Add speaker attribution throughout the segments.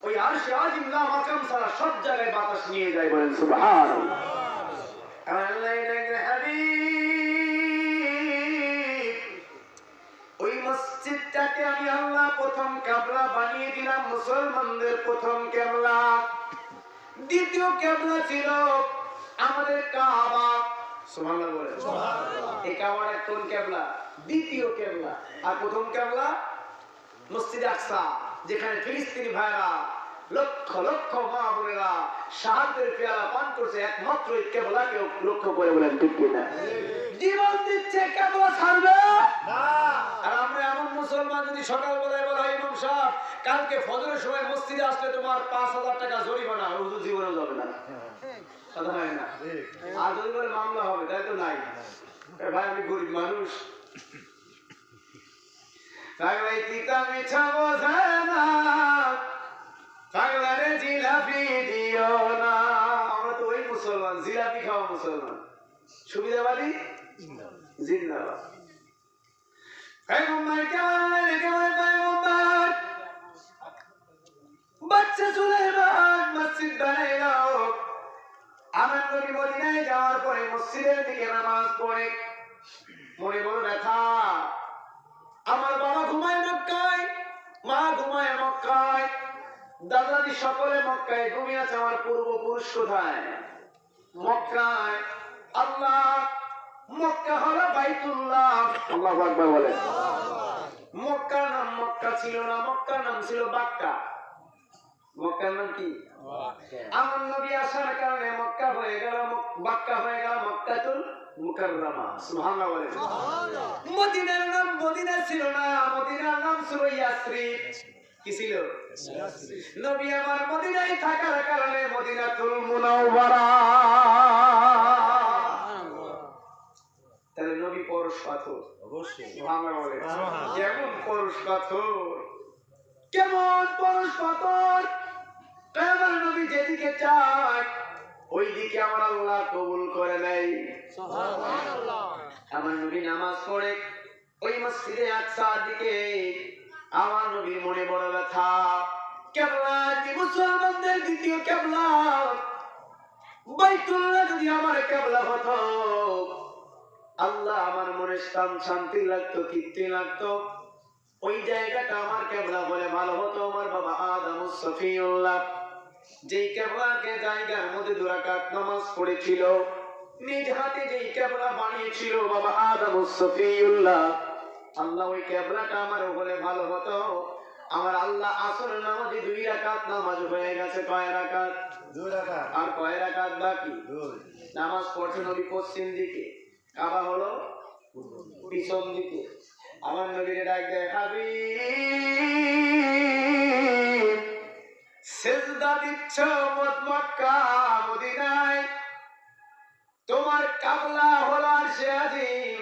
Speaker 1: ওই আরশে আজিম লা মাকাম ছাড়া সব জায়গায় বাতাস নিয়ে যায়, বলেন সুবহানাল্লাহ। আল্লাহ ডাকে হাবিব, ওই মসজিদটাকে আমি আল্লাহ প্রথম কিবলা বানিয়ে দিলাম, মুসলমানদের প্রথম কিবলা। দ্বিতীয় কিবলা ছিল আমাদের কাবা। সুবহানাল্লাহ বলেন। সুবহানাল্লাহ। এই কাবাটা কোন কিবলা? দ্বিতীয় কিবলা। আর প্রথম কিবলা মসজিদ আকসা, যেখানে ফিলিস্তিনি ভাইরা লক্ষ লক্ষ মা বোনেরা শাহাদাতের পেয়ালা পান করছে একমাত্র এই কিবলাকে লক্ষ্য করে, বলেন ঠিক কিনা? জীবন দিচ্ছে, কিবলা ছাড়বে না। আর আমরা এমন মুসলমান, যদি সকালবেলায় বলা হয় ইমাম সাহেব কালকে ফজরের সময় মসজিদে আসলে তোমার ৫,০০০ টাকা জরিমানা, হুজুর জীবনেও যাবে না, কথা হয় না। আর যদি বলে মামলা হবে, তাই তো নাই। ভাই আমি গরিব মানুষ, পাগলাই তিতা মিঠা বোঝে না, পাগলারে জিলাপি দিও না। আমরা তো ওই মুসলমান, জিলাপি খাওয়া মুসলমান। সুবিধাবাদী জিন্দাবাদ। पैगंबर के वाले के पैगंबर बच्चे सुलेमान मस्जिद बनाइलाओ। আমার নবী মদিনায় যাওয়ার পরে মসজিদের দিকে নামাজ পড়ে মনে বড় ব্যথা। আমার বাবা ঘুমায় মক্কায়, মা ঘুমায় মক্কায়, দাদাদি সকলে মক্কায় ঘুমিয়ে আছে। আমার পূর্বপুরুষ কোথায়? মক্কায়। আল্লাহ, মক্কা হলো বাইতুল্লাহ। আল্লাহু আকবার বলেন। মক্কার নাম মক্কা ছিল না, মক্কার নাম ছিল বাক্কা। মক্কার নাম কি? আমার নবী আসার কারণে মক্কা হয়ে গেল, বাক্কা হয়ে গেল মক্কাতুল মুকাররমা। সুবহানাল্লাহ বলেন। মদিনার নাম মদিনা ছিল না, মদিনার নাম ছিল ইয়াসরিব। কি ছিল? নবী আমার মদিনায় থাকার কারণে মদিনাতুল মুনাওয়ারা। তাহলে নবী পরশ পাথর, অবশ্যই সুবহানাল্লাহ বলেন। যেমন পরশ পাথর, কেমন পরশ পাথর, আমার নবী যেদিকে চায় ওই দিকে আমার আল্লাহ কবুল করে নেয়। সুবহানাল্লাহ। আমার নবী নামাজ পড়ে ওই মসজিদে আকসার দিকে, আমার নবীর মনে বড় ব্যথা। কিবলা কি মুসলমানদের দ্বিতীয় কিবলা, বাইতুল্লাহ যদি আমার কিবলা হতো, আল্লাহ আমার মনে শান্তি লাগতো, তৃপ্তি লাগতো। ওই জায়গাটা আমার কিবলা বলে ভালো হতো। আমার বাবা আদম সফিউল্লাহ যেই কিবলাকে জায়গার মধ্যে 2 রাকাত নামাজ পড়েছিল, নিজ হাতে যেই কিবলা বানিয়েছিল বাবা আদম সফিউল্লাহ, আল্লাহ ওই কিবলাটা আমার বলে ভালো হতো। আমার আল্লাহ আসর নামাজে 2 রাকাত নামাজ হয়ে গেছে। কয় রাকাত? 2 রাকাত। আর কয় রাকাত বাকি? 2। নামাজ পড়ছে নবী পশ্চিম দিকে, কাবা হলো পিছন দিকে। আমার নবীর ডাক দেয় হাবিব, সিজদা দিচ্ছ মক্কা মদিনায়, তোমার কিবলা হলো আরশে আজিম,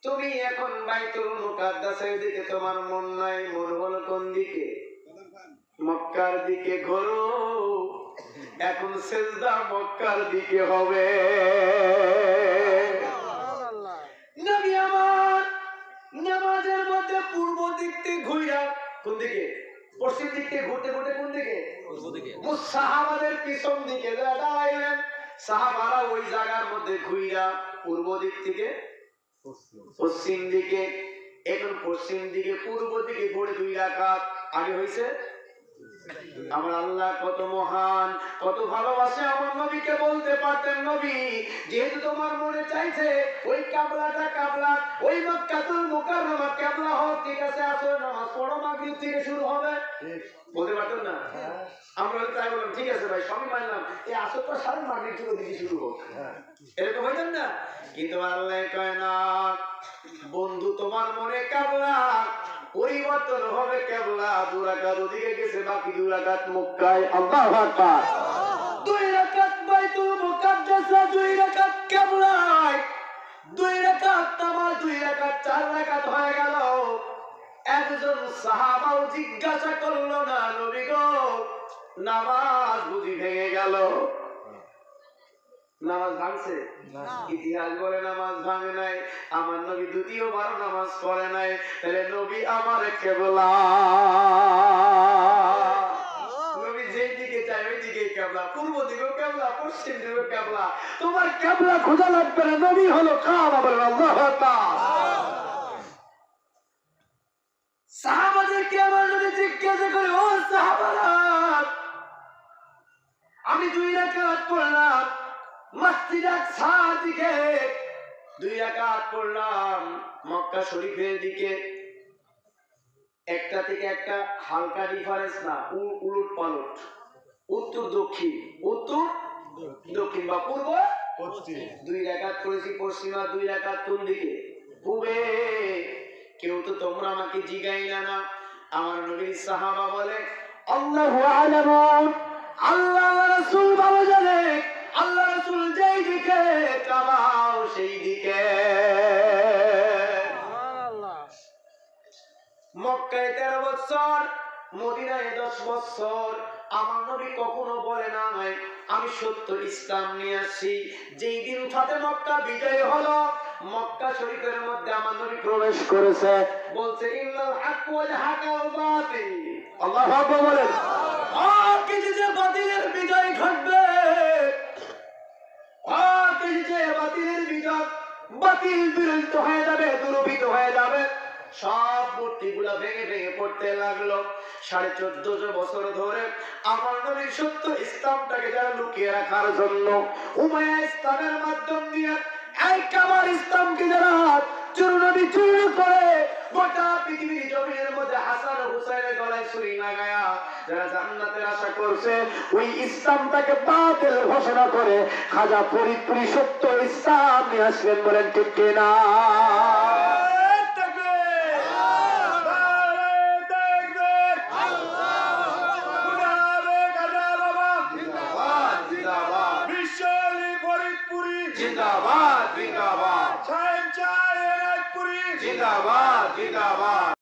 Speaker 1: তুমি এখন বাইতুল মুকাদ্দাসের দিকে তোমার মন নাই, মন হলো কোন দিকে? মক্কার দিকে। ঘোরো, এখন সিজদা মক্কার দিকে হবে। নবী আমার নামাজের মধ্যে পূর্ব দিক থেকে ঘুরা, কোন দিকে? পশ্চিম দিক থেকে ঘুরতে ঘুরতে কোন দিকে? পূর্ব দিকে। সাহাবাদের পিছন দিকে দাঁড়াইলেন, সাহাবারা ওই জায়গার মধ্যে ঘুরা পূর্ব দিক থেকে পশ্চিম দিকে। এখন পশ্চিম দিকে পূর্ব দিকে ঘুরে 2 রাকাত আগে হয়েছে। আমার আল্লাহ কত মহান, কত ভালোবাসে আমার নবীকে। বলতে পারতেন নবী, যেহেতু তোমার মনে চাইছে ওই কিবলাটা কিবলা, ওই মক্কাতুল মুকাররমা কিবলা হোক, ঠিক আছে আসর নামাজ পড়ো, মাগরিব থেকে শুরু হবে। বলতে পারতেন না? আমরা তাই বললাম ঠিক আছে ভাই, সবই মানলাম, এই আসরটা সারা মাগরিব থেকে শুরু হোক, এরকম হইতেন না। কিন্তু আল্লাহ কয় না, বন্ধু তোমার মনে কিবলা পরিবর্তন হবে। কিবলা 2 রাকাত ওদিকে গেছে, বাকি 2 রাকাত মক্কায়। আল্লাহু আকবার। 2 রাকাত বাইতুল মুকাদ্দাসে, 2 রাকাত কিবলায়, 2 রাকাত নামাজ, 2 রাকাত 4 রাকাত হয়ে গেল। একজন সাহাবাও জিজ্ঞাসা করলো না, নবী গো নামাজ বুঝি ভেঙে গেল? নামাজ ভাঙছে? ইতিহাস বলে নামাজ ভাঙে নাই। আমার নবী দ্বিতীয়বার নামাজ পড়ে নাই। তাহলে নবী আমার কিবলা। দিকে কেবলা, পূর্ব দিকেও কেবলা, পশ্চিম দিকেও কেবলা। তোমার কেবলা খোঁজা লাগবে না, নবী হলো কাবা। বলেন আল্লাহু আকবার। সাহাবাদেরকে আমার নবী জিজ্ঞাসা করে, ও সাহাবারা, আমি 2 রাকাত পড়লাম মসজিদ আকসার দিকে, 2 রাকাত পড়লাম মক্কা শরীফের দিকে। একটা থেকে একটা হালকা ডিফারেন্স না, উলট পালট, উত্তর দক্ষিণ, উত্তর দক্ষিণ বা পূর্ব পশ্চিম। 2 রাকাত পড়েছি পশ্চিমা, 2 রাকাত কোন দিকে? পূবে। কেউ তো তোমরা আমাকে জিগাইলা না। আমার নবীর সাহাবা বলে, আল্লাহু আলামুন, আল্লাহ রাসূল ভালো জানে, আল্লাহ রাসূল যেই দিকে কাবাও সেই দিকে। মক্কায় 13 বছর, মদিনায় 10 বছর। আমার নবী কখনো বলে নাই আমি সত্য ইসলাম নিয়ে আসছি। যেই দিন ফাতে মক্কা বিজয় হলো, মক্কা শরীফের মধ্যে আমার নবী প্রবেশ করেছে, বলছে ইন্নাল হক ওয়াল হাকাল বাতিল। আল্লাহু আকবার বলেন। হক যে বাতিলের বিজয় ঘটবে, হক যে বাতিলের বিজয়, বাতিল বিরুদ্ধ হয়ে যাবে, দুর্বৃত্ত হয়ে যাবে। সব মূর্তিগুলা ভেঙে ভেঙে পড়তে লাগলো। 1450 বছর ধরে আমার নবীর সত্য ইসলামটাকে যারা লুকিয়ে রাখার জন্য উমাইয়া ইসলামের মাধ্যম দিয়ে এই কাবার ইসলামকে যারা চূর্ণবিচূর্ণ চূর্ণ করে গোটা পৃথিবীর জমিনের মধ্যে হাসান হুসাইনের গলায় ছুরি লাগায়া যারা জান্নাতের আশা করছে, ওই ইসলামটাকে বাতিল ঘোষণা করে খাজা ফরিদপুরি সত্য ইসলাম নিয়ে আসলেন। বলেন ঠিক কিনা? জিন্দাবাদ জিন্দাবাদ, জিন্দাবাদ জিন্দাবাদ।